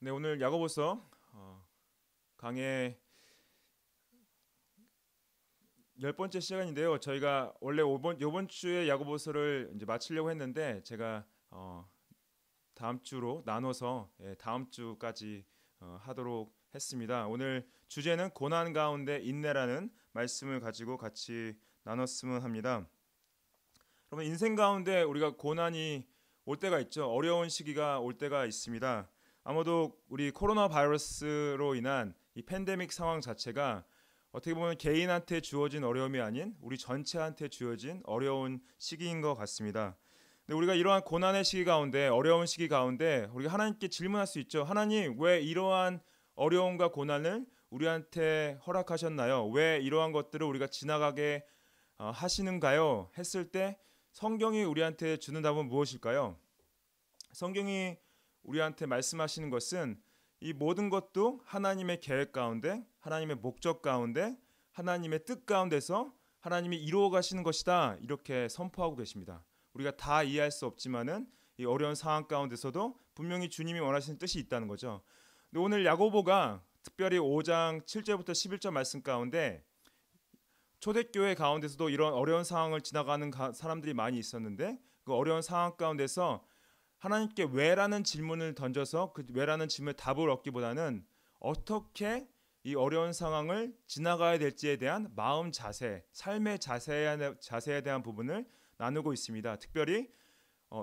네, 오늘 야고보서 강의 10번째 시간인데요. 저희가 원래 이번 주에 야고보서를 이제 마치려고 했는데 제가 다음 주로 나눠서 다음 주까지 하도록 했습니다. 오늘 주제는 고난 가운데 인내라는 말씀을 가지고 같이 나눴으면 합니다. 그러면 인생 가운데 우리가 고난이 올 때가 있죠. 어려운 시기가 올 때가 있습니다. 아마도 우리 코로나 바이러스로 인한 이 팬데믹 상황 자체가 어떻게 보면 개인한테 주어진 어려움이 아닌 우리 전체한테 주어진 어려운 시기인 것 같습니다. 근데 우리가 이러한 고난의 시기 가운데, 어려운 시기 가운데 우리가 하나님께 질문할 수 있죠. 하나님, 왜 이러한 어려움과 고난을 우리한테 허락하셨나요? 왜 이러한 것들을 우리가 지나가게 하시는가요? 했을 때 성경이 우리한테 주는 답은 무엇일까요? 성경이 우리한테 말씀하시는 것은 이 모든 것도 하나님의 계획 가운데, 하나님의 목적 가운데, 하나님의 뜻 가운데서 하나님이 이루어 가시는 것이다, 이렇게 선포하고 계십니다. 우리가 다 이해할 수 없지만은 이 어려운 상황 가운데서도 분명히 주님이 원하시는 뜻이 있다는 거죠. 근데 오늘 야고보가 특별히 5장 7절부터 11절 말씀 가운데 초대교회 가운데서도 이런 어려운 상황을 지나가는 사람들이 많이 있었는데 그 어려운 상황 가운데서 하나님께 왜라는 질문을 던져서 그 왜라는 질문에 답을 얻기보다는 어떻게 이 어려운 상황을 지나가야 될지에 대한 마음 자세, 삶의 자세에 대한 부분을 나누고 있습니다. 특별히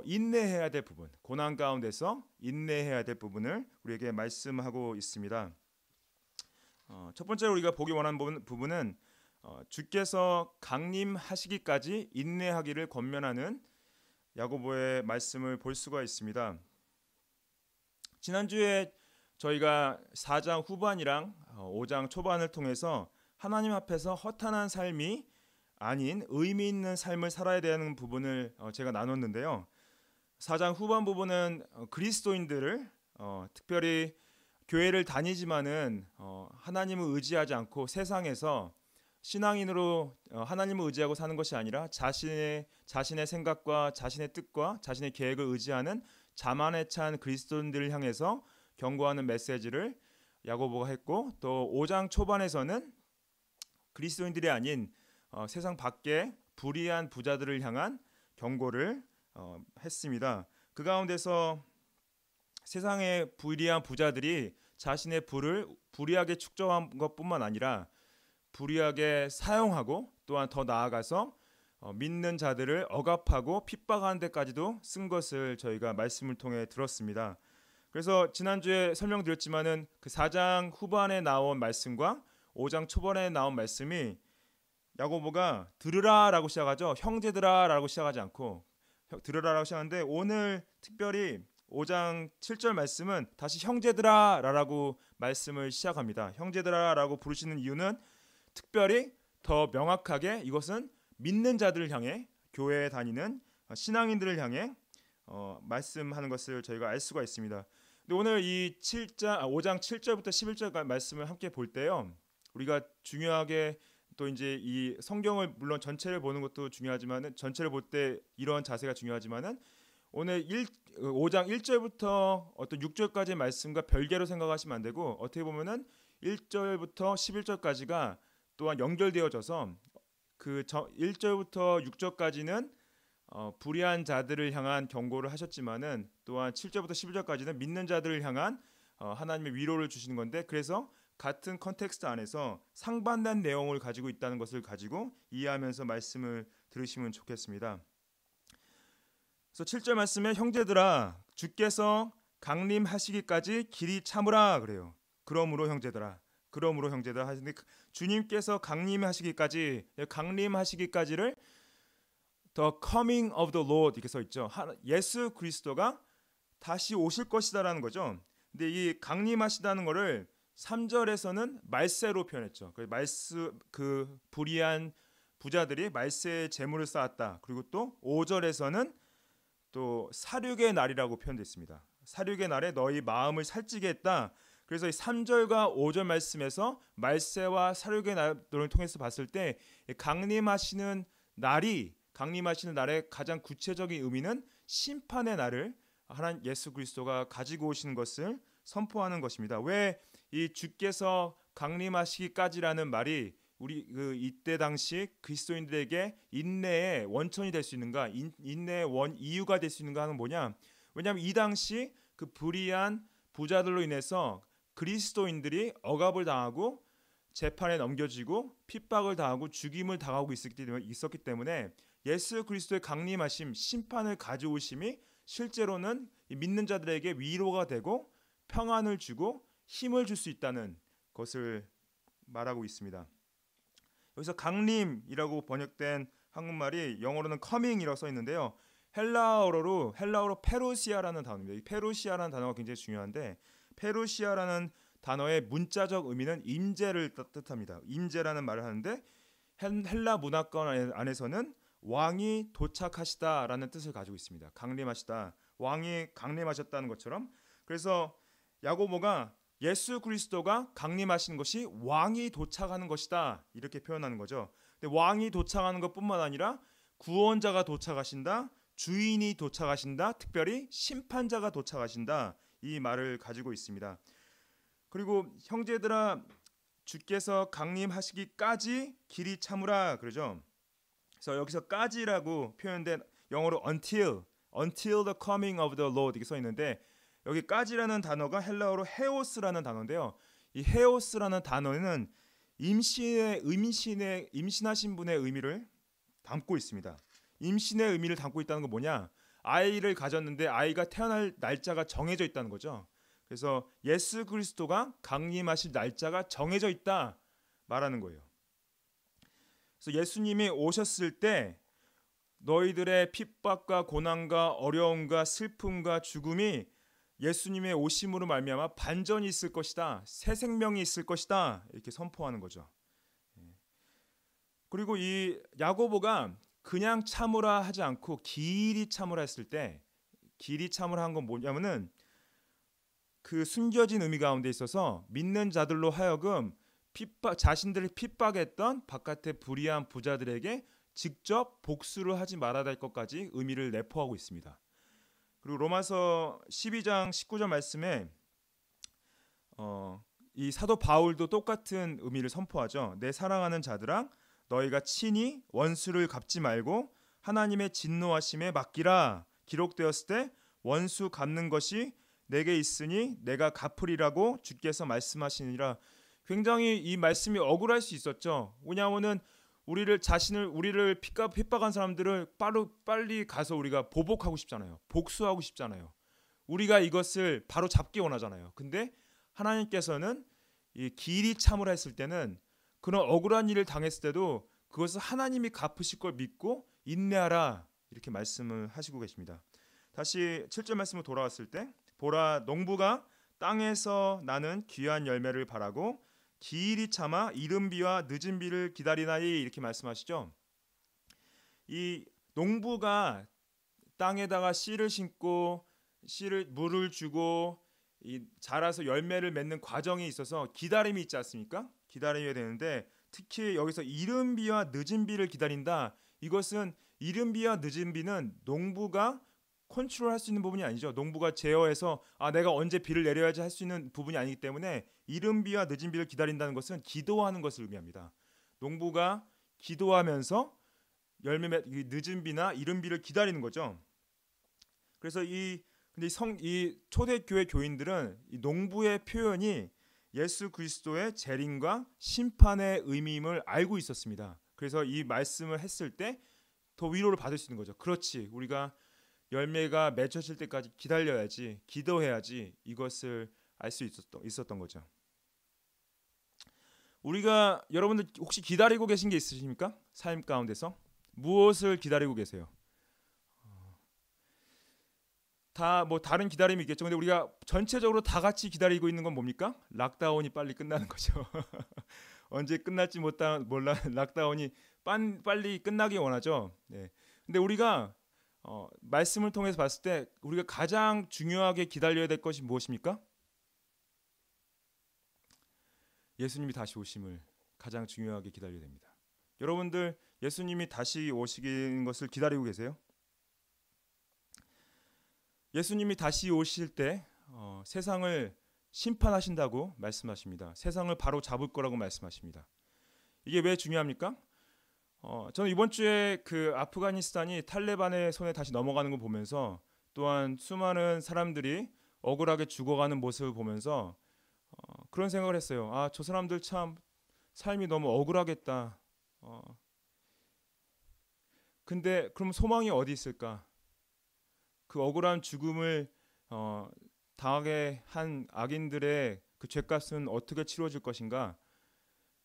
인내해야 될 부분, 고난 가운데서 인내해야 될 부분을 우리에게 말씀하고 있습니다. 첫 번째로 우리가 보기 원하는 부분은 주께서 강림하시기까지 인내하기를 권면하는 야고보의 말씀을 볼 수가 있습니다. 지난주에 저희가 4장 후반이랑 5장 초반을 통해서 하나님 앞에서 허탄한 삶이 아닌 의미 있는 삶을 살아야 되는 부분을 제가 나눴는데요. 4장 후반 부분은 그리스도인들을 특별히 교회를 다니지만은 하나님을 의지하지 않고 세상에서 신앙인으로 하나님을 의지하고 사는 것이 아니라 자신의 생각과 자신의 뜻과 자신의 계획을 의지하는 자만에 찬 그리스도인들을 향해서 경고하는 메시지를 야고보가 했고, 또 5장 초반에서는 그리스도인들이 아닌 세상 밖에 불의한 부자들을 향한 경고를 했습니다. 그 가운데서 세상의 불의한 부자들이 자신의 부를 불의하게 축적한 것뿐만 아니라 불의하게 사용하고 또한 더 나아가서 믿는 자들을 억압하고 핍박하는 데까지도 쓴 것을 저희가 말씀을 통해 들었습니다. 그래서 지난주에 설명드렸지만은 그 4장 후반에 나온 말씀과 5장 초반에 나온 말씀이 야고보가 들으라라고 시작하죠. 형제들아라고 시작하지 않고 들으라라고 시작하는데, 오늘 특별히 5장 7절 말씀은 다시 형제들아라고 말씀을 시작합니다. 형제들아라고 부르시는 이유는 특별히 더 명확하게 이것은 믿는 자들을 향해, 교회에 다니는 신앙인들을 향해 말씀하는 것을 저희가 알 수가 있습니다. 근데 오늘 이 5장 7절부터 11절 말씀을 함께 볼 때요, 우리가 중요하게 또 이제 이 성경을 물론 전체를 보는 것도 중요하지만은 전체를 볼 때 이런 자세가 중요하지만은 오늘 5장 1절부터 어떤 6절까지의 말씀과 별개로 생각하시면 안 되고, 어떻게 보면은 1절부터 11절까지가 또한 연결되어져서 그 1절부터 6절까지는 불의한 자들을 향한 경고를 하셨지만은 또한 7절부터 11절까지는 믿는 자들을 향한 하나님의 위로를 주시는 건데, 그래서 같은 컨텍스트 안에서 상반된 내용을 가지고 있다는 것을 가지고 이해하면서 말씀을 들으시면 좋겠습니다. 그래서 7절 말씀에 형제들아 주께서 강림하시기까지 길이 참으라 그래요. 그러므로 형제들아 하시는데, 주님께서 강림하시기까지, 강림하시기까지를 The coming of the Lord 이렇게 써 있죠. 예수 그리스도가 다시 오실 것이다라는 거죠. 근데 이 강림하시다는 거를 3절에서는 말세로 표현했죠. 그 불의한 부자들이 말세에 재물을 쌓았다. 그리고 또 5절에서는 또 사륙의 날이라고 표현됐습니다. 사륙의 날에 너희 마음을 살찌게 했다. 그래서 이 3절과 5절 말씀에서 말세와 사륙의 날을 통해서 봤을 때 강림하시는 날의 가장 구체적인 의미는 심판의 날을 하나님 예수 그리스도가 가지고 오시는 것을 선포하는 것입니다. 왜 이 주께서 강림하시기까지라는 말이 우리 이때 당시 그리스도인들에게 인내의 원천이 될 수 있는가, 인내의 이유가 될 수 있는가 하는 뭐냐? 왜냐하면 이 당시 그 불의한 부자들로 인해서 그리스도인들이 억압을 당하고 재판에 넘겨지고 핍박을 당하고 죽임을 당하고 있었기 때문에 예수 그리스도의 강림하심, 심판을 가져오심이 실제로는 믿는 자들에게 위로가 되고 평안을 주고 힘을 줄 수 있다는 것을 말하고 있습니다. 여기서 강림이라고 번역된 한국말이 영어로는 coming이라고 써 있는데요. 헬라어로 페루시아라는 단어입니다. 이 페루시아라는 단어가 굉장히 중요한데, 페루시아라는 단어의 문자적 의미는 임재를 뜻합니다. 임재라는 말을 하는데 헬라 문화권 안에서는 왕이 도착하시다라는 뜻을 가지고 있습니다. 강림하시다, 왕이 강림하셨다는 것처럼. 그래서 야고보가 예수 그리스도가 강림하신 것이 왕이 도착하는 것이다 이렇게 표현하는 거죠. 근데 왕이 도착하는 것뿐만 아니라 구원자가 도착하신다, 주인이 도착하신다, 특별히 심판자가 도착하신다, 이 말을 가지고 있습니다. 그리고 형제들아, 주께서 강림하시기까지 길이 참으라 그러죠. 그래서 여기서까지라고 표현된 영어로 until the coming of the Lord 이렇게 써 있는데, 여기까지라는 단어가 헬라어로 헤오스라는 단어인데요. 이 헤오스라는 단어는 임신하신 분의 의미를 담고 있습니다. 임신의 의미를 담고 있다는 건 뭐냐? 아이를 가졌는데 아이가 태어날 날짜가 정해져 있다는 거죠. 그래서 예수 그리스도가 강림하실 날짜가 정해져 있다 말하는 거예요. 그래서 예수님이 오셨을 때 너희들의 핍박과 고난과 어려움과 슬픔과 죽음이 예수님의 오심으로 말미암아 반전이 있을 것이다, 새 생명이 있을 것이다 이렇게 선포하는 거죠. 그리고 이 야고보가 그냥 참으라 하지 않고 길이 참으라 했을 때, 길이 참으라 한 건 뭐냐면은 그 숨겨진 의미 가운데 있어서 믿는 자들로 하여금 자신들을 핍박했던 바깥의 불의한 부자들에게 직접 복수를 하지 말아야 될 것까지 의미를 내포하고 있습니다. 그리고 로마서 12장 19절 말씀에 이 사도 바울도 똑같은 의미를 선포하죠. 내 사랑하는 자들아, 너희가 친히 원수를 갚지 말고 하나님의 진노하심에 맡기라. 기록되었을 때 원수 갚는 것이 내게 있으니 내가 갚으리라고 주께서 말씀하시니라. 굉장히 이 말씀이 억울할 수 있었죠. 왜냐하면은 우리를 핍박한 사람들을 빨리 가서 우리가 보복하고 싶잖아요. 복수하고 싶잖아요. 우리가 이것을 바로 잡기 원하잖아요. 근데 하나님께서는 이 길이 참으라 했을 때는 그런 억울한 일을 당했을 때도 그것을 하나님이 갚으실 걸 믿고 인내하라 이렇게 말씀을 하시고 계십니다. 다시 7절 말씀으로 돌아왔을 때, 보라, 농부가 땅에서 나는 귀한 열매를 바라고 길이 참아 이른 비와 늦은 비를 기다리나이 이렇게 말씀하시죠. 이 농부가 땅에다가 씨를 심고 물을 주고 자라서 열매를 맺는 과정이 있어서 기다림이 있지 않습니까? 기다려야 되는데, 특히 여기서 이른 비와 늦은 비를 기다린다. 이것은 이른 비와 늦은 비는 농부가 컨트롤할 수 있는 부분이 아니죠. 농부가 제어해서 내가 언제 비를 내려야지 할 수 있는 부분이 아니기 때문에 이른 비와 늦은 비를 기다린다는 것은 기도하는 것을 의미합니다. 농부가 기도하면서 늦은 비나 이른 비를 기다리는 거죠. 그래서 이 초대교회 교인들은 이 농부의 표현이 예수 그리스도의 재림과 심판의 의미임을 알고 있었습니다. 그래서 이 말씀을 했을 때 더 위로를 받을 수 있는 거죠. 그렇지, 우리가 열매가 맺혀질 때까지 기다려야지, 기도해야지, 이것을 알 수 있었던 거죠. 여러분들 혹시 기다리고 계신 게 있으십니까? 삶 가운데서 무엇을 기다리고 계세요? 다 다른 기다림이 있겠죠. 근데 우리가 전체적으로 다 같이 기다리고 있는 건 뭡니까? 락다운이 빨리 끝나는 거죠. 언제 끝날지 몰라 락다운이 빨리 끝나기 원하죠. 네. 근데 우리가 말씀을 통해서 봤을 때 우리가 가장 중요하게 기다려야 될 것이 무엇입니까? 예수님이 다시 오심을 가장 중요하게 기다려야 됩니다. 여러분들 예수님이 다시 오시는 것을 기다리고 계세요? 예수님이 다시 오실 때 세상을 심판하신다고 말씀하십니다. 세상을 바로 잡을 거라고 말씀하십니다. 이게 왜 중요합니까? 저는 이번 주에 그 아프가니스탄이 탈레반의 손에 다시 넘어가는 걸 보면서 또한 수많은 사람들이 억울하게 죽어가는 모습을 보면서 그런 생각을 했어요. 아, 저 사람들 참 삶이 너무 억울하겠다. 근데 그럼 소망이 어디 있을까? 그 억울한 죽음을 당하게 한 악인들의 그 죄값은 어떻게 치러질 것인가?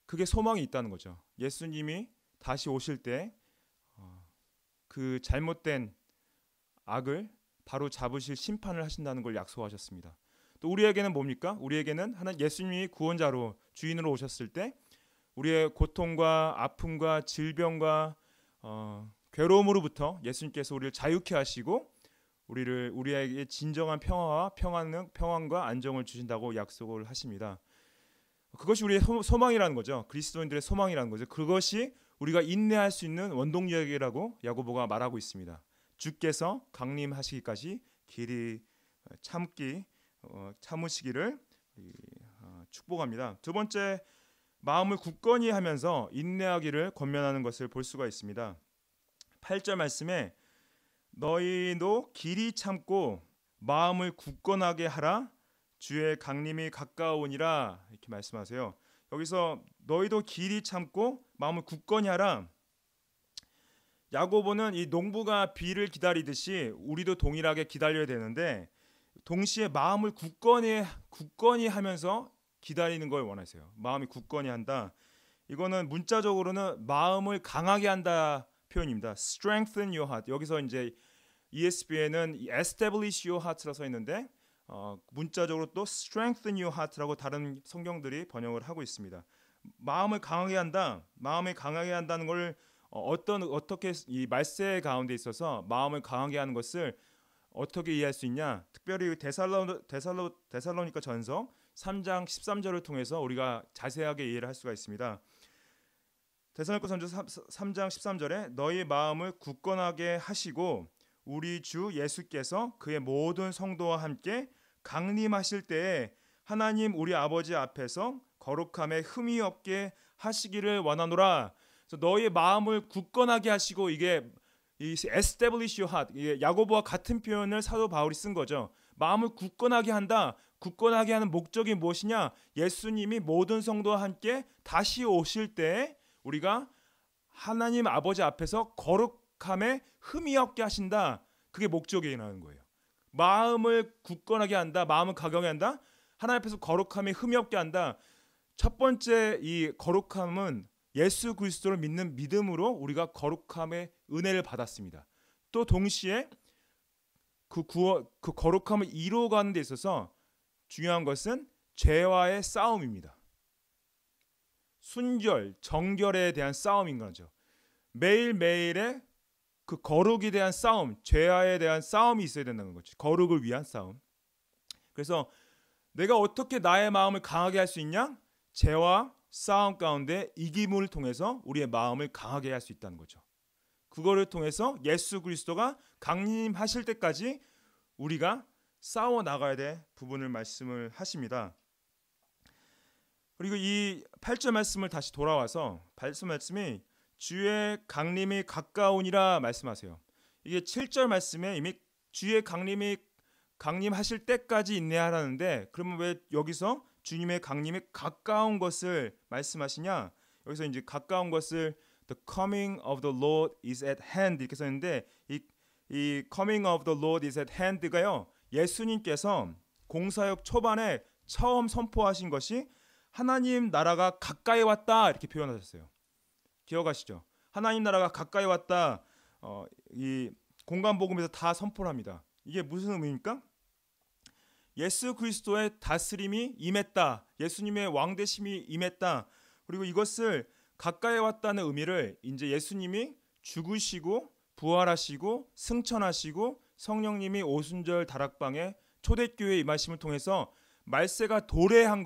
그게 소망이 있다는 거죠. 예수님이 다시 오실 때 그 잘못된 악을 바로 잡으실 심판을 하신다는 걸 약속하셨습니다. 또 우리에게는 뭡니까? 우리에게는 하나님 예수님이 구원자로 주인으로 오셨을 때 우리의 고통과 아픔과 질병과 괴로움으로부터 예수님께서 우리를 자유케 하시고 우리에게 진정한 평화와 평안과 안정을 주신다고 약속을 하십니다. 그것이 우리의 소망이라는 거죠. 그리스도인들의 소망이라는 거죠. 그것이 우리가 인내할 수 있는 원동력이라고 야고보가 말하고 있습니다. 주께서 강림하시기까지 길이 참으시기를 축복합니다. 두 번째, 마음을 굳건히 하면서 인내하기를 권면하는 것을 볼 수가 있습니다. 8절 말씀에 너희도 길이 참고 마음을 굳건하게 하라 주의 강림이 가까우니라 이렇게 말씀하세요. 여기서 너희도 길이 참고 마음을 굳건히 하라. 야고보는 이 농부가 비를 기다리듯이 우리도 동일하게 기다려야 되는데 동시에 마음을 굳건히 하면서 기다리는 걸 원하세요. 마음이 굳건히 한다. 이거는 문자적으로는 마음을 강하게 한다 표현입니다. Strengthen your heart. 여기서 이제 ESV에는 Establish your heart라 써 있는데 문자적으로 또 Strengthen your heart라고 다른 성경들이 번역을 하고 있습니다. 마음을 강하게 한다. 마음을 강하게 한다는 걸 어떻게 이 말세 가운데 있어서 마음을 강하게 하는 것을 어떻게 이해할 수 있냐? 특별히 데살로니가 전서 3장 13절을 통해서 우리가 자세하게 이해를 할 수가 있습니다. 데살로니가 전서 3장 13절에 너희 마음을 굳건하게 하시고 우리 주 예수께서 그의 모든 성도와 함께 강림하실 때에 하나님 우리 아버지 앞에서 거룩함에 흠이 없게 하시기를 원하노라. 그래서 너희 마음을 굳건하게 하시고 이게 이 establish your heart, 이게 야고보와 같은 표현을 사도 바울이 쓴 거죠. 마음을 굳건하게 한다. 굳건하게 하는 목적이 무엇이냐? 예수님이 모든 성도와 함께 다시 오실 때 우리가 하나님 아버지 앞에서 거룩함에 흠이 없게 하신다. 그게 목적이라는 거예요. 마음을 굳건하게 한다. 마음을 강하게 한다. 하나님 앞에서 거룩함에 흠이 없게 한다. 첫 번째 이 거룩함은 예수 그리스도를 믿는 믿음으로 우리가 거룩함의 은혜를 받았습니다. 또 동시에 그 거룩함을 이루어가는 데 있어서 중요한 것은 죄와의 싸움입니다. 순결, 정결에 대한 싸움인 거죠. 매일매일의 그 거룩에 대한 싸움, 죄와에 대한 싸움이 있어야 된다는 거죠. 거룩을 위한 싸움. 그래서 내가 어떻게 나의 마음을 강하게 할 수 있냐? 죄와 싸움 가운데 이김을 통해서 우리의 마음을 강하게 할 수 있다는 거죠. 그거를 통해서 예수 그리스도가 강림하실 때까지 우리가 싸워 나가야 될 부분을 말씀을 하십니다. 그리고 이 8절 말씀을 다시 돌아와서 말씀이 주의 강림이 가까우니라 말씀하세요. 이게 7절 말씀에 이미 주의 강림하실 때까지 인내하라는데 그러면 왜 여기서 주님의 강림이 가까운 것을 말씀하시냐? 여기서 이제 가까운 것을 The coming of the Lord is at hand 이렇게 써있는데 이 coming of the Lord is at hand가요. 예수님께서 공사역 초반에 처음 선포하신 것이 하나님 나라가 가까이 왔다 이렇게 표현하셨어요. 기억하시죠? 하나님 나라가 가까이 왔다. 이 공간복음에서 다 선포를 합니다. 이게 무슨 의미입니까? 예수 그리스도의 다스림이 임했다. 예수님의 왕되심이 임했다. 그리고 이것을 가까이 왔다는 의미를 이제 예수님이 죽으시고 부활하시고 승천하시고 성령님이 오순절 다락방에 초대교회 임하심을 통해서 말세가 도래한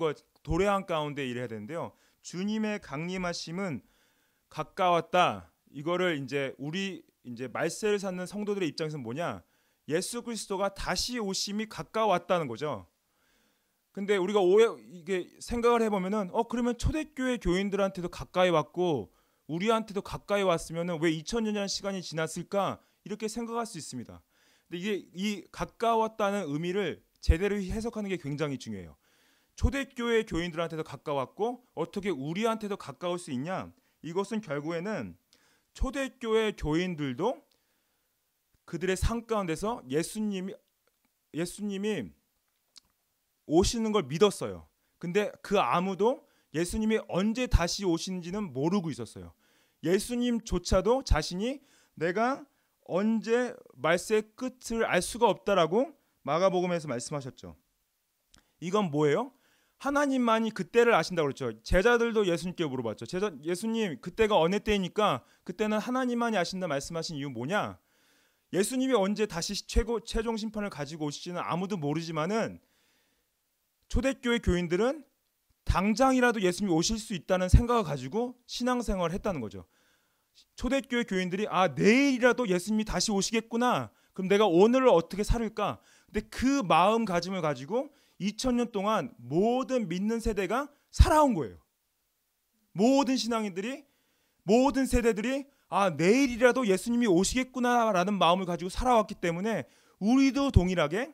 가운데 일해야 되는데요. 주님의 강림하심은 가까웠다. 이거를 이제 우리 이제 말세를 사는 성도들의 입장에서는 뭐냐? 예수 그리스도가 다시 오심이 가까웠다는 거죠. 근데 우리가 이게 생각을 해보면은 그러면 초대교회 교인들한테도 가까이 왔고 우리한테도 가까이 왔으면은 왜 2000년이라는 시간이 지났을까 이렇게 생각할 수 있습니다. 근데 이게 이 가까웠다는 의미를 제대로 해석하는 게 굉장히 중요해요. 초대교회 교인들한테도 가까웠고 어떻게 우리한테도 가까울 수 있냐? 이것은 결국에는 초대교회 교인들도 그들의 삶 가운데서 예수님이 오시는 걸 믿었어요. 근데 그 아무도 예수님이 언제 다시 오시는지는 모르고 있었어요. 예수님조차도 자신이 내가 언제 말세의 끝을 알 수가 없다라고 마가복음에서 말씀하셨죠. 이건 뭐예요? 하나님만이 그때를 아신다고 그랬죠. 제자들도 예수님께 물어봤죠. 예수님 그때가 어느 때이니까 그때는 하나님만이 아신다 말씀하신 이유 뭐냐? 예수님이 언제 다시 최종 심판을 가지고 오실지는 아무도 모르지만은 초대교회 교인들은 당장이라도 예수님이 오실 수 있다는 생각을 가지고 신앙생활을 했다는 거죠. 초대교회 교인들이 내일이라도 예수님이 다시 오시겠구나. 그럼 내가 오늘을 어떻게 살을까? 근데 그 마음가짐을 가지고 2000년 동안 모든 믿는 세대가 살아온 거예요. 모든 신앙인들이 모든 세대들이 내일이라도 예수님이 오시겠구나라는 마음을 가지고 살아왔기 때문에 우리도 동일하게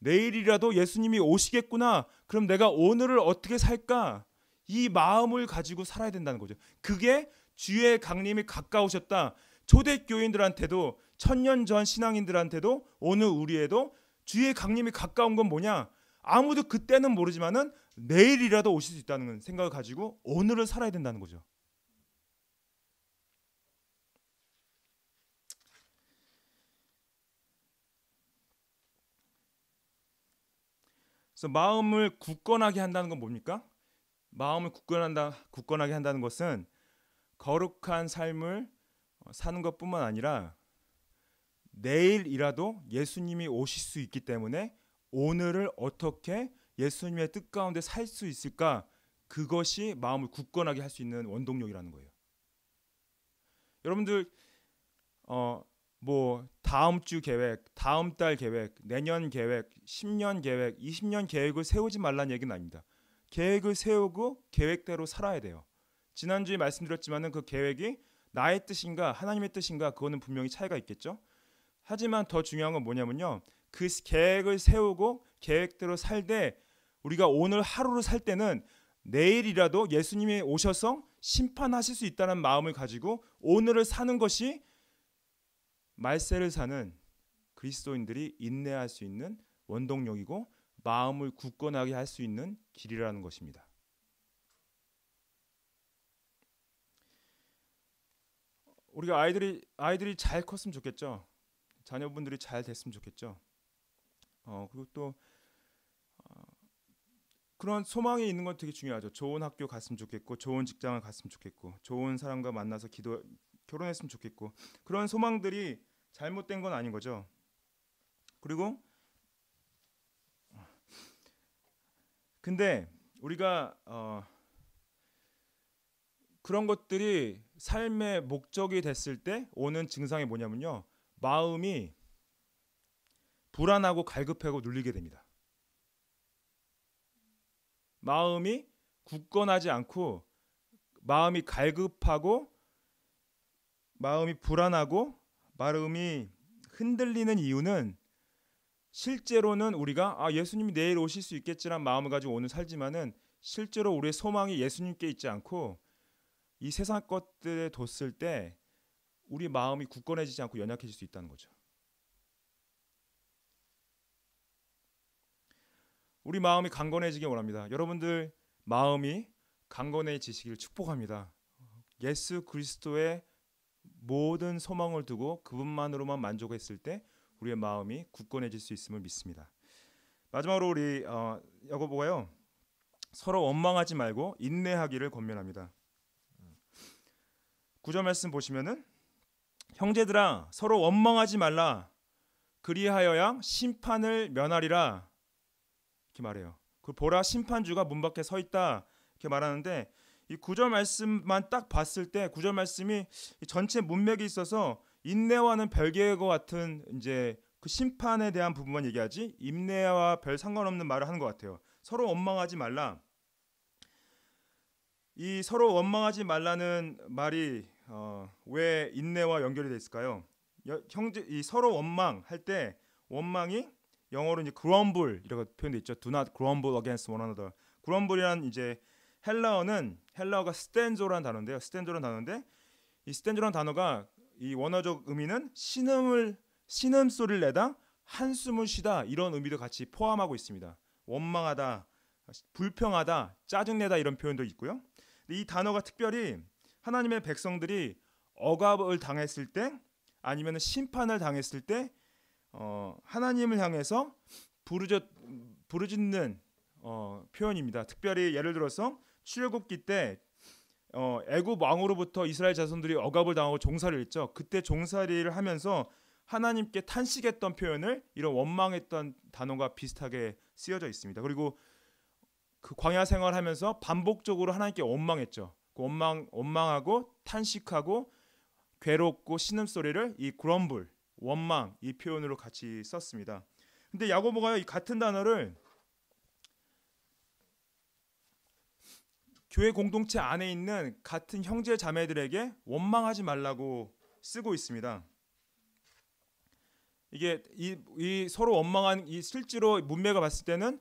내일이라도 예수님이 오시겠구나. 그럼 내가 오늘을 어떻게 살까? 이 마음을 가지고 살아야 된다는 거죠. 그게 주의 강림이 가까우셨다. 초대교인들한테도 1000년 전 신앙인들한테도 오늘 우리에도 주의 강림이 가까운 건 뭐냐? 아무도 그때는 모르지만은 내일이라도 오실 수 있다는 생각을 가지고 오늘을 살아야 된다는 거죠. 그래서 마음을 굳건하게 한다는 건 뭡니까? 마음을 굳건하게 한다는 것은 거룩한 삶을 사는 것뿐만 아니라 내일이라도 예수님이 오실 수 있기 때문에 오늘을 어떻게 예수님의 뜻 가운데 살 수 있을까? 그것이 마음을 굳건하게 할 수 있는 원동력이라는 거예요. 여러분들 다음 주 계획, 다음 달 계획, 내년 계획, 10년 계획, 20년 계획을 세우지 말라는 얘기는 아닙니다. 계획을 세우고 계획대로 살아야 돼요. 지난주에 말씀드렸지만은 그 계획이 나의 뜻인가 하나님의 뜻인가 그거는 분명히 차이가 있겠죠. 하지만 더 중요한 건 뭐냐면요. 그 계획을 세우고 계획대로 살 때 우리가 오늘 하루를 살 때는 내일이라도 예수님이 오셔서 심판하실 수 있다는 마음을 가지고 오늘을 사는 것이 말세를 사는 그리스도인들이 인내할 수 있는 원동력이고 마음을 굳건하게 할 수 있는 길이라는 것입니다. 우리가 아이들이 잘 컸으면 좋겠죠. 자녀분들이 잘 됐으면 좋겠죠. 그리고 또 그런 소망이 있는 건 되게 중요하죠. 좋은 학교 갔으면 좋겠고, 좋은 직장을 갔으면 좋겠고, 좋은 사람과 만나서 결혼했으면 좋겠고, 그런 소망들이 잘못된 건 아닌 거죠. 그리고 근데 우리가 그런 것들이 삶의 목적이 됐을 때 오는 증상이 뭐냐면요. 마음이 불안하고 갈급하고 눌리게 됩니다. 마음이 굳건하지 않고 마음이 갈급하고 마음이 불안하고 마음이 흔들리는 이유는 실제로는 우리가 예수님이 내일 오실 수 있겠지란 마음을 가지고 오늘 살지만은 실제로 우리의 소망이 예수님께 있지 않고 이 세상 것들에 뒀을 때 우리 마음이 굳건해지지 않고 연약해질 수 있다는 거죠. 우리 마음이 강건해지길 원합니다. 여러분들 마음이 강건해지시길 축복합니다. 예수 그리스도의 모든 소망을 두고 그분만으로만 만족했을 때 우리의 마음이 굳건해질 수 있음을 믿습니다. 마지막으로 우리 야고보가요. 서로 원망하지 말고 인내하기를 권면합니다. 9절 말씀 보시면은 형제들아 서로 원망하지 말라 그리하여야 심판을 면하리라 이렇게 말해요. 그 보라 심판주가 문 밖에 서 있다 이렇게 말하는데 이 9절 말씀만 딱 봤을 때 9절 말씀이 전체 문맥이 있어서 인내와는 별개의 것 같은 이제 그 심판에 대한 부분만 얘기하지 인내와 별 상관없는 말을 하는 것 같아요. 서로 원망하지 말라. 이 서로 원망하지 말라는 말이 왜 인내와 연결이 돼 있을까요? 형제 이 서로 원망할 때 원망이 영어로 이제 grumble이라고 표현돼 있죠. Do not grumble against one another. grumble이란 이제 헬라어가 스탠조라는 단어인데요. 스탠조라는 단어인데 이 스탠조라는 단어가 이 원어적 의미는 신음 소리를 내다 한숨을 쉬다 이런 의미도 같이 포함하고 있습니다. 원망하다, 불평하다, 짜증내다 이런 표현도 있고요. 이 단어가 특별히 하나님의 백성들이 억압을 당했을 때 아니면 심판을 당했을 때 하나님을 향해서 부르짖는 표현입니다. 특별히 예를 들어서 출애굽기 때 애굽 왕으로부터 이스라엘 자손들이 억압을 당하고 종살이를 했죠. 그때 종살이를 하면서 하나님께 탄식했던 표현을 이런 원망했던 단어가 비슷하게 쓰여져 있습니다. 그리고 그 광야 생활하면서 반복적으로 하나님께 원망했죠. 그 원망하고 탄식하고 괴롭고 신음소리를 이 grumble, 원망 이 표현으로 같이 썼습니다. 근데 야고보가 이 같은 단어를 교회 공동체 안에 있는 같은 형제 자매들에게 원망하지 말라고 쓰고 있습니다. 이게 이 서로 원망한 이 실제로 문맥을 봤을 때는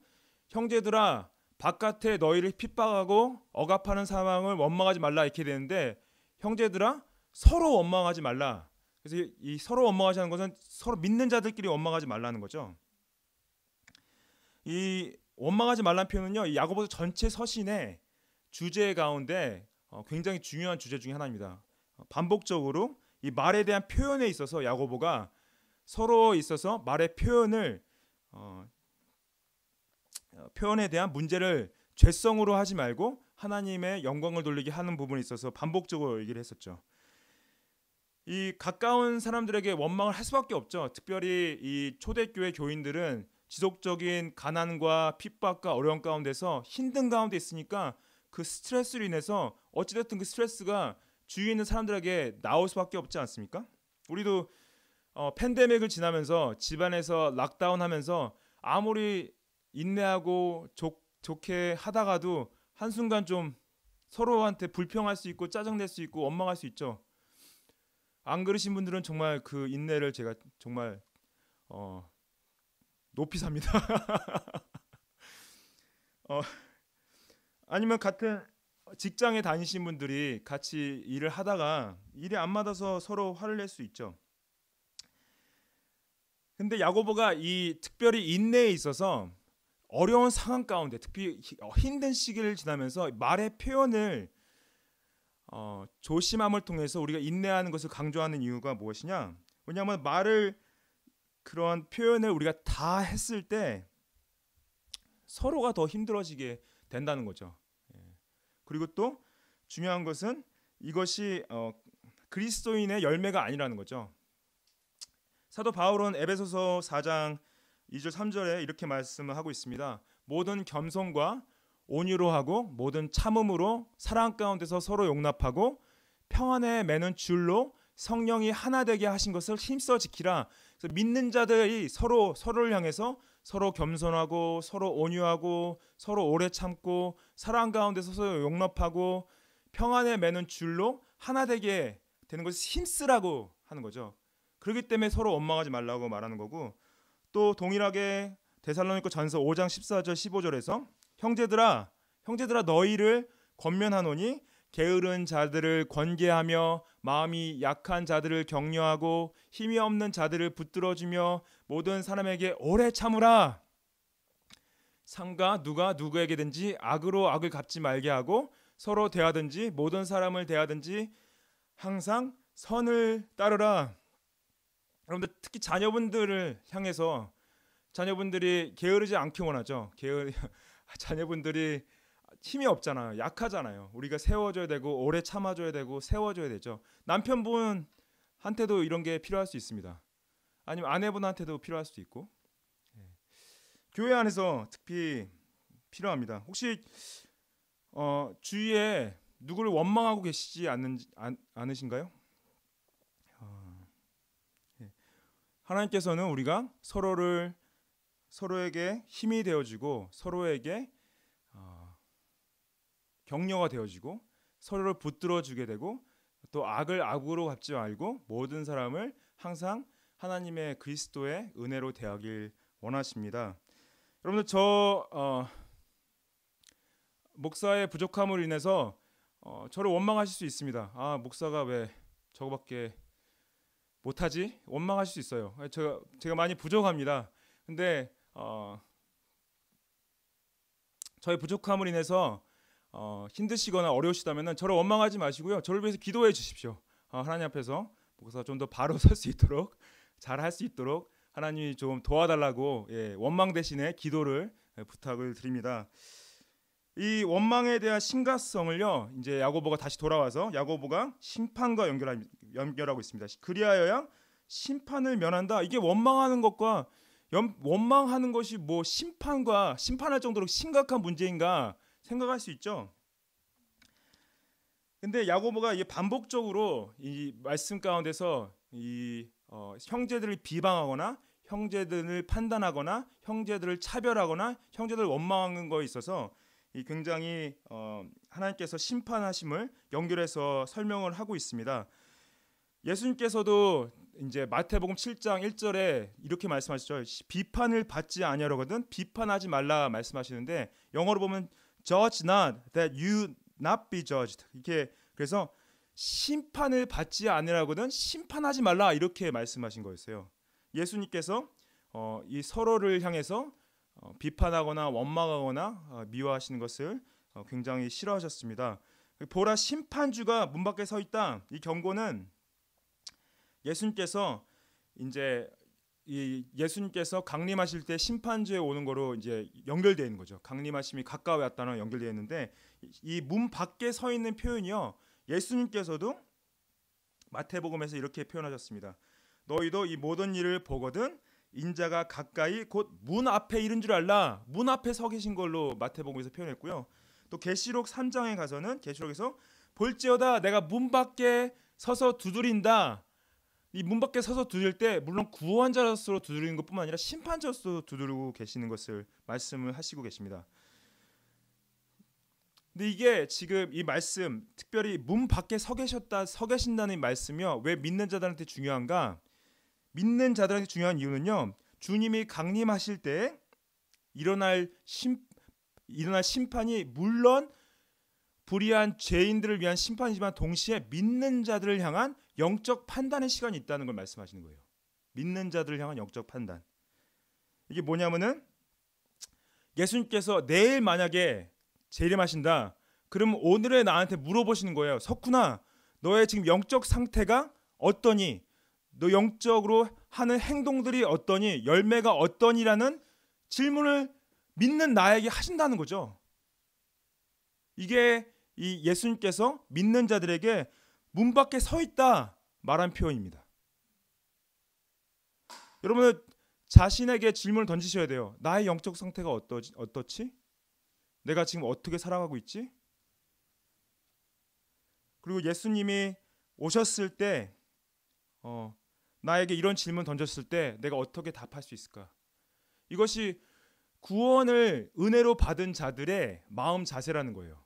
형제들아 바깥에 너희를 핍박하고 억압하는 상황을 원망하지 말라 이렇게 되는데 형제들아 서로 원망하지 말라. 그래서 이 서로 원망하지 않는 것은 서로 믿는 자들끼리 원망하지 말라는 거죠. 이 원망하지 말라는 표현은요. 이 야고보서 전체 서신의 주제 가운데 굉장히 중요한 주제 중에 하나입니다. 반복적으로 이 말에 대한 표현에 있어서 야고보가 서로 있어서 말의 표현에 대한 문제를 죄성으로 하지 말고 하나님의 영광을 돌리게 하는 부분에 있어서 반복적으로 얘기를 했었죠. 이 가까운 사람들에게 원망을 할 수밖에 없죠. 특별히 이 초대교회 교인들은 지속적인 가난과 핍박과 어려움 가운데서 힘든 가운데 있으니까 그 스트레스로 인해서 어찌됐든 그 스트레스가 주위에 있는 사람들에게 나올 수밖에 없지 않습니까? 우리도 팬데믹을 지나면서 집안에서 락다운하면서 아무리 인내하고 좋게 하다가도 한순간 좀 서로한테 불평할 수 있고 짜증낼 수 있고 원망할 수 있죠. 안 그러신 분들은 정말 그 인내를 제가 정말 높이 삽니다. 아니면 같은 직장에 다니신 분들이 같이 일을 하다가 일이 안 맞아서 서로 화를 낼 수 있죠. 근데 야고보가 이 특별히 인내에 있어서 어려운 상황 가운데 특히 힘든 시기를 지나면서 말의 표현을 조심함을 통해서 우리가 인내하는 것을 강조하는 이유가 무엇이냐? 왜냐하면 그런 표현을 우리가 다 했을 때 서로가 더 힘들어지게 된다는 거죠. 그리고 또 중요한 것은 이것이 그리스도인의 열매가 아니라는 거죠. 사도 바울은 에베소서 4장 2절 3절에 이렇게 말씀을 하고 있습니다. 모든 겸손과 온유로 하고 모든 참음으로 사랑 가운데서 서로 용납하고 평안에 매는 줄로 성령이 하나 되게 하신 것을 힘써 지키라. 그래서 믿는 자들이 서로를 향해서 서로 겸손하고 서로 온유하고 서로 오래 참고 사랑 가운데서 서로 용납하고 평안에 매는 줄로 하나 되게 되는 것을 힘쓰라고 하는 거죠. 그렇기 때문에 서로 원망하지 말라고 말하는 거고, 또 동일하게 데살로니가 전서 5장 14절 15절에서 형제들아 너희를 권면하노니 게으른 자들을 권계하며 마음이 약한 자들을 격려하고 힘이 없는 자들을 붙들어주며 모든 사람에게 오래 참으라. 삼가 누가 누구에게든지 악으로 악을 갚지 말게 하고 서로 대하든지 모든 사람을 대하든지 항상 선을 따르라. 여러분들 특히 자녀분들을 향해서 자녀분들이 게으르지 않기 원하죠. 자녀분들이 힘이 없잖아요. 약하잖아요. 우리가 세워줘야 되고 오래 참아줘야 되고 세워줘야 되죠. 남편분한테도 이런 게 필요할 수 있습니다. 아니면 아내분한테도 필요할 수도 있고, 교회 안에서 특히 필요합니다. 혹시 주위에 누구를 원망하고 계시지 않으신가요? 하나님께서는 우리가 서로에게 힘이 되어주고 서로에게 격려가 되어지고 서로를 붙들어주게 되고 또 악을 악으로 갚지 말고 모든 사람을 항상 하나님의 그리스도의 은혜로 대하길 원하십니다. 여러분들 목사의 부족함으로 인해서 저를 원망하실 수 있습니다. 목사가 왜 저거밖에 못하지? 원망하실 수 있어요. 제가 많이 부족합니다. 근데 저의 부족함으로 인해서 힘드시거나 어려우시다면 저를 원망하지 마시고요. 저를 위해서 기도해 주십시오. 하나님 앞에서 목사가 좀 더 바로 설 수 있도록 잘 할 수 있도록 하나님이 좀 도와달라고 원망 대신에 기도를 부탁을 드립니다. 이 원망에 대한 심각성을요, 이제 야고보가 다시 돌아와서 야고보가 심판과 연결하고 있습니다. 그리하여야 심판을 면한다. 이게 원망하는 것과 원망하는 것이 뭐 심판할 정도로 심각한 문제인가 생각할 수 있죠. 근데 야고보가 반복적으로 이 말씀 가운데서 형제들을 비방하거나 형제들을 판단하거나 형제들을 차별하거나 형제들을 원망하는 거에 있어서 굉장히 하나님께서 심판하심을 연결해서 설명을 하고 있습니다. 예수님께서도 이제 마태복음 7장 1절에 이렇게 말씀하시죠. 비판을 받지 아니하려거든 비판하지 말라 말씀하시는데 영어로 보면 judge not that you not be judged. 이렇게 그래서 심판을 받지 않으라거든 심판하지 말라 이렇게 말씀하신 거였어요. 예수님께서 이 서로를 향해서 비판하거나 원망하거나 미워하시는 것을 굉장히 싫어하셨습니다. 보라 심판주가 문 밖에 서 있다. 이 경고는 예수님께서 강림하실 때 심판주에 오는 거로 이제 연결되어 있는 거죠. 강림하심이 가까이 왔다는 연결되어 있는데 이 문 밖에 서 있는 표현이요. 예수님께서도 마태복음에서 이렇게 표현하셨습니다. 너희도 이 모든 일을 보거든 인자가 가까이 곧 문 앞에 이른 줄 알라. 문 앞에 서 계신 걸로 마태복음에서 표현했고요. 또 계시록 3장에 가서는 계시록에서 볼지어다 내가 문 밖에 서서 두드린다. 이 문 밖에 서서 두드릴 때 물론 구원자로서 두드리는 것뿐만 아니라 심판자로서 두드리고 계시는 것을 말씀을 하시고 계십니다. 근데 이게 지금 이 말씀 특별히 문 밖에 서 계신다는 이 말씀이요. 왜 믿는 자들한테 중요한가? 믿는 자들한테 중요한 이유는요. 주님이 강림하실 때 일어날 심판이 물론 불의한 죄인들을 위한 심판이지만 동시에 믿는 자들을 향한 영적 판단의 시간이 있다는 걸 말씀하시는 거예요. 믿는 자들을 향한 영적 판단. 이게 뭐냐면은 예수님께서 내일 만약에 재림하신다. 그럼 오늘의 나한테 물어보시는 거예요. 석훈아, 너의 지금 영적 상태가 어떠니? 너 영적으로 하는 행동들이 어떠니? 열매가 어떠니라는 질문을 믿는 나에게 하신다는 거죠. 이게 이 예수님께서 믿는 자들에게 문 밖에 서 있다 말한 표현입니다. 여러분은 자신에게 질문을 던지셔야 돼요. 나의 영적 상태가 어떻지? 내가 지금 어떻게 살아가고 있지? 그리고 예수님이 오셨을 때 나에게 이런 질문 던졌을 때 내가 어떻게 답할 수 있을까? 이것이 구원을 은혜로 받은 자들의 마음 자세라는 거예요.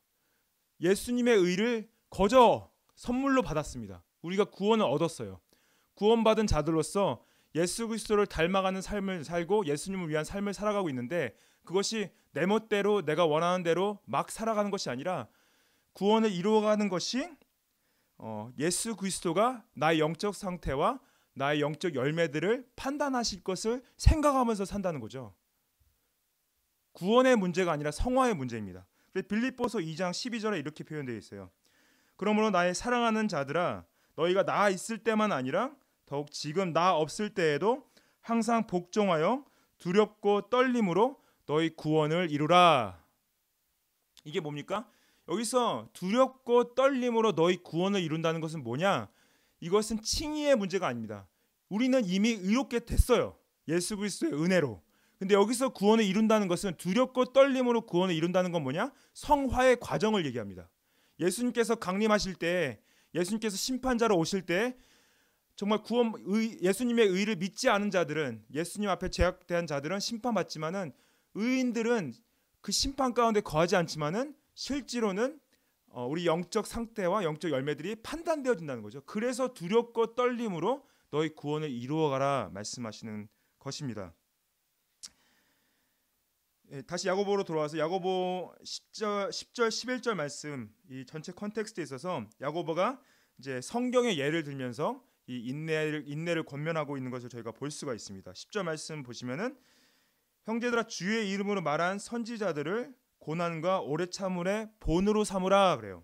예수님의 의를 거저 선물로 받았습니다. 우리가 구원을 얻었어요. 구원받은 자들로서 예수 그리스도를 닮아가는 삶을 살고 예수님을 위한 삶을 살아가고 있는데 그것이 내 멋대로 내가 원하는 대로 막 살아가는 것이 아니라 구원을 이루어가는 것이 예수 그리스도가 나의 영적 상태와 나의 영적 열매들을 판단하실 것을 생각하면서 산다는 거죠. 구원의 문제가 아니라 성화의 문제입니다. 빌립보서 2장 12절에 이렇게 표현되어 있어요. 그러므로 나의 사랑하는 자들아 너희가 나 있을 때만 아니라 더욱 지금 나 없을 때에도 항상 복종하여 두렵고 떨림으로 너희 구원을 이루라. 이게 뭡니까? 여기서 두렵고 떨림으로 너희 구원을 이룬다는 것은 뭐냐? 이것은 칭의의 문제가 아닙니다. 우리는 이미 의롭게 됐어요. 예수 그리스도의 은혜로. 근데 여기서 구원을 이룬다는 것은 두렵고 떨림으로 구원을 이룬다는 건 뭐냐? 성화의 과정을 얘기합니다. 예수님께서 강림하실 때, 예수님께서 심판자로 오실 때 정말 예수님의 의를 믿지 않은 자들은, 예수님 앞에 제약된 자들은 심판받지만은 의인들은 그 심판 가운데 거하지 않지만은 실제로는 우리 영적 상태와 영적 열매들이 판단되어진다는 거죠. 그래서 두렵고 떨림으로 너희 구원을 이루어가라 말씀하시는 것입니다. 다시 야고보로 돌아와서 야고보 10절, 11절 말씀, 이 전체 컨텍스트에 있어서 야고보가 이제 성경의 예를 들면서 이 인내를 권면하고 있는 것을 저희가 볼 수가 있습니다. 10절 말씀 보시면은 형제들아 주의 이름으로 말한 선지자들을 고난과 오래 참으래 본으로 삼으라 그래요.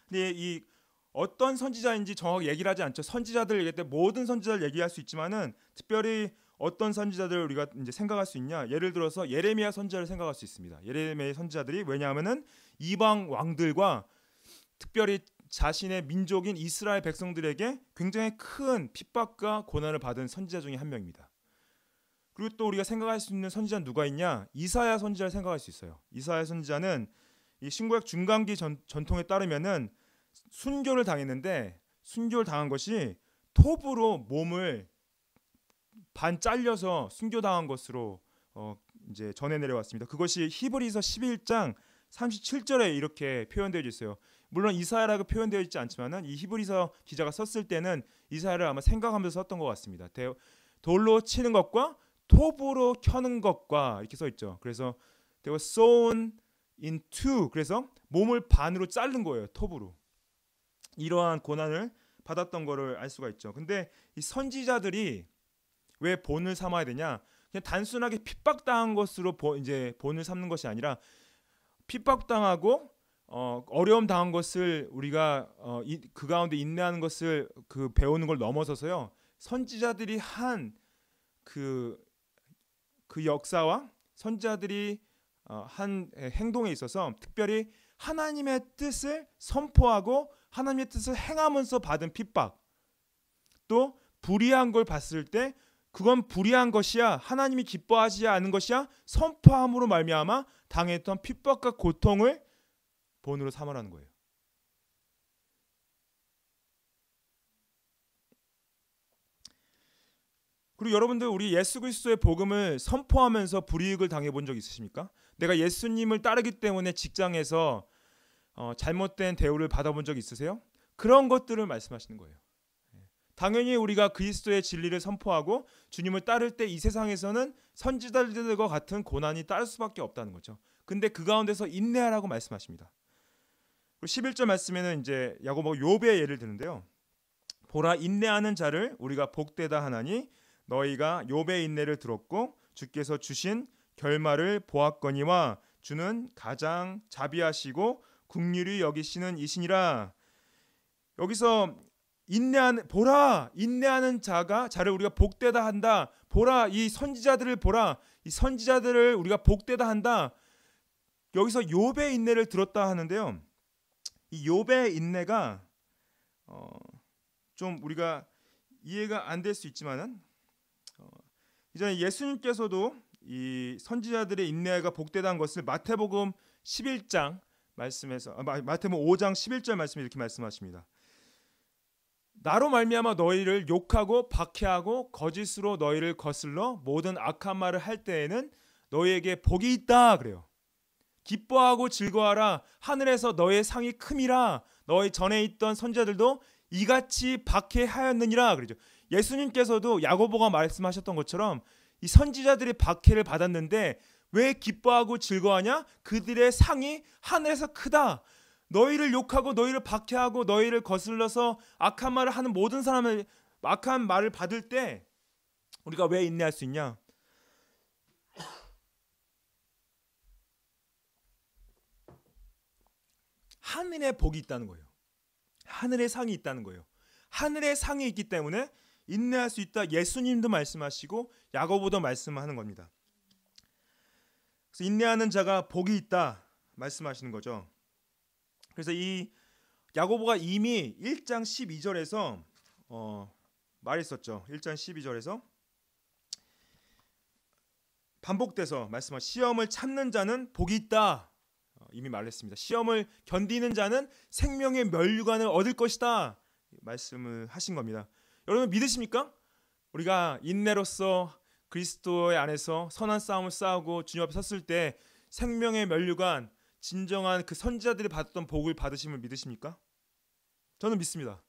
근데 이 어떤 선지자인지 정확히 얘기를 하지 않죠. 선지자들 얘기할 때 모든 선지자를 얘기할 수 있지만은 특별히 어떤 선지자들을 우리가 이제 생각할 수 있냐? 예를 들어서 예레미야 선지자를 생각할 수 있습니다. 예레미야 선지자들이 왜냐하면은 이방 왕들과 특별히 자신의 민족인 이스라엘 백성들에게 굉장히 큰 핍박과 고난을 받은 선지자 중에 한 명입니다. 그리고 또 우리가 생각할 수 있는 선지자는 누가 있냐? 이사야 선지자를 생각할 수 있어요. 이사야 선지자는 이 신구약 중간기 전통에 따르면은 순교를 당했는데 순교를 당한 것이 톱으로 몸을 반 잘려서 순교당한 것으로 이제 전해 내려왔습니다. 그것이 히브리서 11장 37절에 이렇게 표현되어 있어요. 물론 이사야라고 표현되어 있지 않지만은 이 히브리서 기자가 썼을 때는 이사야를 아마 생각하면서 썼던 것 같습니다. 돌로 치는 것과 톱으로 켜는 것과 이렇게 써 있죠. 그래서 they were sewn in two. 그래서 몸을 반으로 자른 거예요. 톱으로. 이러한 고난을 받았던 거를 알 수가 있죠. 근데 이 선지자들이 왜 본을 삼아야 되냐? 그냥 단순하게 핍박당한 것으로 이제 본을 삼는 것이 아니라 핍박당하고 어려움 당한 것을 우리가 그 가운데 인내하는 것을 그 배우는 걸 넘어서서요. 선지자들이 한 그 역사와 선지자들이 한 행동에 있어서 특별히 하나님의 뜻을 선포하고 하나님의 뜻을 행하면서 받은 핍박, 또 불의한 걸 봤을 때 그건 불의한 것이야, 하나님이 기뻐하지 않은 것이야 선포함으로 말미암아 당했던 핍박과 고통을 본으로 삼으라는 거예요. 그리고 여러분들 우리 예수 그리스도의 복음을 선포하면서 불이익을 당해본 적 있으십니까? 내가 예수님을 따르기 때문에 직장에서 잘못된 대우를 받아본 적 있으세요? 그런 것들을 말씀하시는 거예요. 당연히 우리가 그리스도의 진리를 선포하고 주님을 따를 때 이 세상에서는 선지자들과 같은 고난이 따를 수밖에 없다는 거죠. 근데 그 가운데서 인내하라고 말씀하십니다. 11절 말씀에는 이제 야고보가 욥의 예를 드는데요. 보라 인내하는 자를 우리가 복되다 하나니 너희가 욥의 인내를 들었고 주께서 주신 결말을 보았거니와 주는 가장 자비하시고 긍휼히 여기시는 이시니라. 여기서 보라 인내하는 자를 우리가 복되다 한다. 보라 이 선지자들을 보라 이 선지자들을 우리가 복되다 한다. 여기서 욥의 인내를 들었다 하는데요. 이 욥의 인내가 좀 우리가 이해가 안 될 수 있지만은 이전에 예수님께서도 이 선지자들의 인내가 복되다는 것을 마태복음 11장 말씀에서 마태복음 5장 11절 말씀에 이렇게 말씀하십니다. 나로 말미암아 너희를 욕하고 박해하고 거짓으로 너희를 거슬러 모든 악한 말을 할 때에는 너희에게 복이 있다 그래요. 기뻐하고 즐거워하라 하늘에서 너의 상이 큼이라. 너희 전에 있던 선지자들도 이같이 박해하였느니라 그러죠. 예수님께서도 야고보가 말씀하셨던 것처럼 이 선지자들이 박해를 받았는데 왜 기뻐하고 즐거워하냐? 그들의 상이 하늘에서 크다. 너희를 욕하고 너희를 박해하고 너희를 거슬러서 악한 말을 하는 모든 사람을 악한 말을 받을 때 우리가 왜 인내할 수 있냐? 하늘에 복이 있다는 거예요. 하늘의 상이 있다는 거예요. 하늘의 상이 있기 때문에 인내할 수 있다. 예수님도 말씀하시고 야고보도 말씀하는 겁니다. 그래서 인내하는 자가 복이 있다 말씀하시는 거죠. 그래서 이 야고보가 이미 1장 12절에서 말했었죠. 1장 12절에서 반복돼서 말씀하신 시험을 참는 자는 복이 있다. 이미 말했습니다. 시험을 견디는 자는 생명의 면류관을 얻을 것이다. 말씀을 하신 겁니다. 여러분 믿으십니까? 우리가 인내로서 그리스도의 안에서 선한 싸움을 싸우고 주님 앞에 섰을 때 생명의 면류관 진정한 그 선지자들이 받았던 복을 받으심을 믿으십니까? 저는 믿습니다.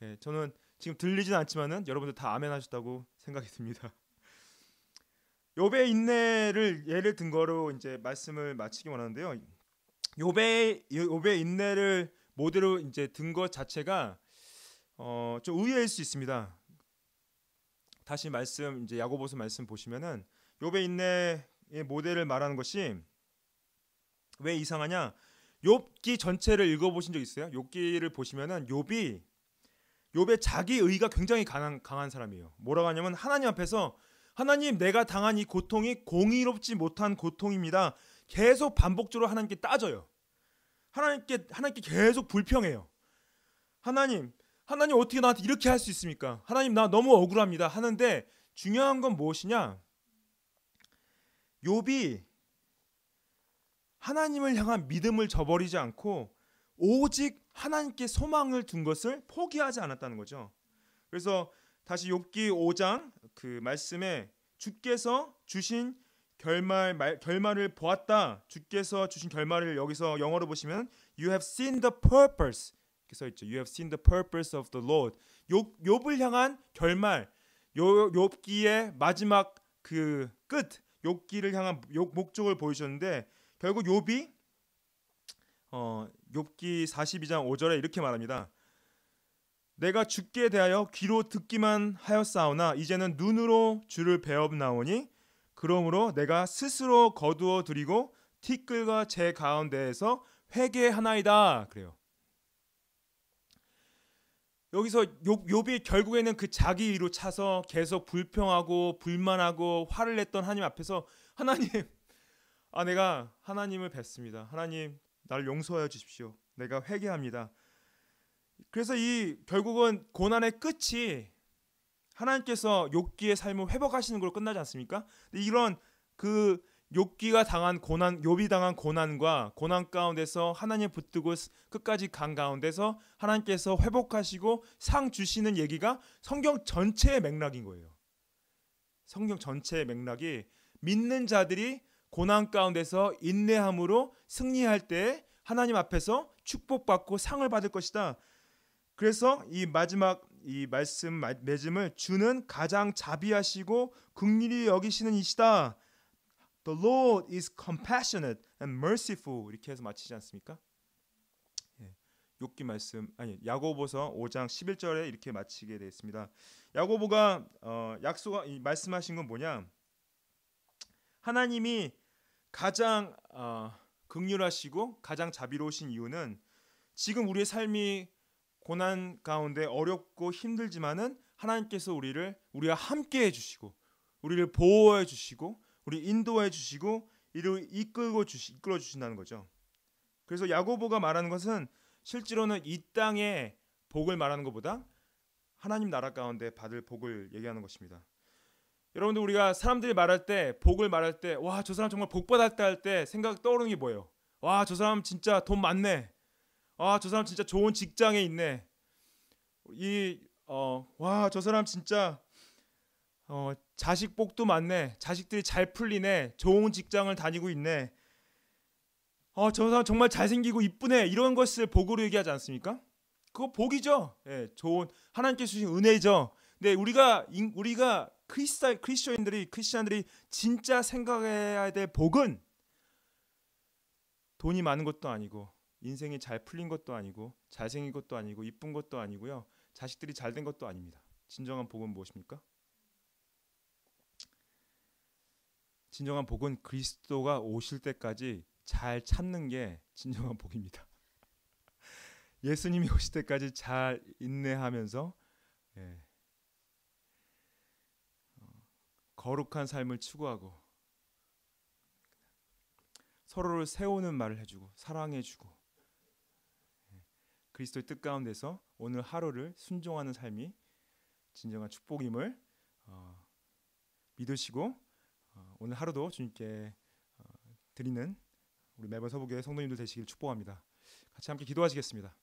예, 저는 지금 들리진 않지만은 여러분들 다 아멘 하셨다고 생각이 듭니다. 욥의 인내를 예를 든 거로 이제 말씀을 마치기 원하는데요. 욥의 인내를 모델로 이제 든 것 자체가 좀 의외일 수 있습니다. 다시 말씀 이제 야고보서 말씀 보시면은 욥의 인내의 모델을 말하는 것이 왜 이상하냐? 욥기 전체를 읽어보신 적 있어요? 욥기를 보시면은 욥의 자기 의가 굉장히 강한 사람이에요. 뭐라고 하냐면 하나님 앞에서 하나님 내가 당한 이 고통이 공의롭지 못한 고통입니다. 계속 반복적으로 하나님께 따져요. 하나님께 계속 불평해요. 하나님 어떻게 나한테 이렇게 할 수 있습니까? 하나님 나 너무 억울합니다. 하는데 중요한 건 무엇이냐? 욥이 하나님을 향한 믿음을 저버리지 않고 오직 하나님께 소망을 둔 것을 포기하지 않았다는 거죠. 그래서 다시 욥기 5장 그 말씀에 주께서 주신 결말을 보았다. 주께서 주신 결말을 여기서 영어로 보시면 You have seen the purpose 이렇게 써 있죠. You have seen the purpose of the Lord. 욥을 향한 결말, 욥기의 마지막 그 끝, 욥기를 향한 목적을 보여주셨는데 결국 욥이 욥기 42장 5절에 이렇게 말합니다. 내가 주께 대하여 귀로 듣기만 하였사오나 이제는 눈으로 주를 배옵나오니 그러므로 내가 스스로 거두어 드리고 티끌과 제 가운데에서 회개하나이다. 그래요. 여기서 욥이 결국에는 그 자기 의로 차서 계속 불평하고 불만하고 화를 냈던 하나님 앞에서 하나님 내가 하나님을 뵀습니다. 하나님 나를 용서하여 주십시오. 내가 회개합니다. 그래서 이 결국은 고난의 끝이 하나님께서 욥기의 삶을 회복하시는 걸로 끝나지 않습니까? 이런 그 욥기가 당한 고난, 욥이 당한 고난과 고난 가운데서 하나님 붙들고 끝까지 간 가운데서 하나님께서 회복하시고 상 주시는 얘기가 성경 전체의 맥락인 거예요. 성경 전체의 맥락이 믿는 자들이 고난 가운데서 인내함으로 승리할 때 하나님 앞에서 축복받고 상을 받을 것이다. 그래서 이 마지막 이 말씀 맺음을 주는 가장 자비하시고 긍휼히 여기시는 이시다. The Lord is compassionate and merciful 이렇게 해서 마치지 않습니까? 욥기 말씀 야고보서 5장 11절에 이렇게 마치게 되어 있습니다. 야고보가 말씀하신 건 뭐냐? 하나님이 가장 긍휼하시고 가장 자비로우신 이유는 지금 우리의 삶이 고난 가운데 어렵고 힘들지만은 하나님께서 우리와 함께 해주시고 우리를 보호해 주시고 우리 인도해 주시고 이를 이끌어 주신다는 거죠. 그래서 야고보가 말하는 것은 실제로는 이 땅의 복을 말하는 것보다 하나님 나라 가운데 받을 복을 얘기하는 것입니다. 여러분들 우리가 사람들이 말할 때 복을 말할 때 와 저 사람 정말 복 받았다 할 때 생각 떠오르는 게 뭐예요? 와 저 사람 진짜 돈 많네. 와 저 사람 진짜 좋은 직장에 있네. 와 저 사람 진짜 자식 복도 많네. 자식들이 잘 풀리네. 좋은 직장을 다니고 있네. 저 사람 정말 잘생기고 이쁘네. 이런 것을 복으로 얘기하지 않습니까? 그거 복이죠. 예, 좋은 하나님께서 주신 은혜죠. 근데 우리가 크리스천들이 진짜 생각해야 될 복은 돈이 많은 것도 아니고 인생이 잘 풀린 것도 아니고 잘생긴 것도 아니고 이쁜 것도 아니고요. 자식들이 잘된 것도 아닙니다. 진정한 복은 무엇입니까? 진정한 복은 그리스도가 오실 때까지 잘 참는 게 진정한 복입니다. 예수님이 오실 때까지 잘 인내하면서 거룩한 삶을 추구하고 서로를 세우는 말을 해주고 사랑해주고 그리스도의 뜻 가운데서 오늘 하루를 순종하는 삶이 진정한 축복임을 믿으시고 오늘 하루도 주님께 드리는 우리 매번 서부교회 성도님들 되시길 축복합니다. 같이 함께 기도하시겠습니다.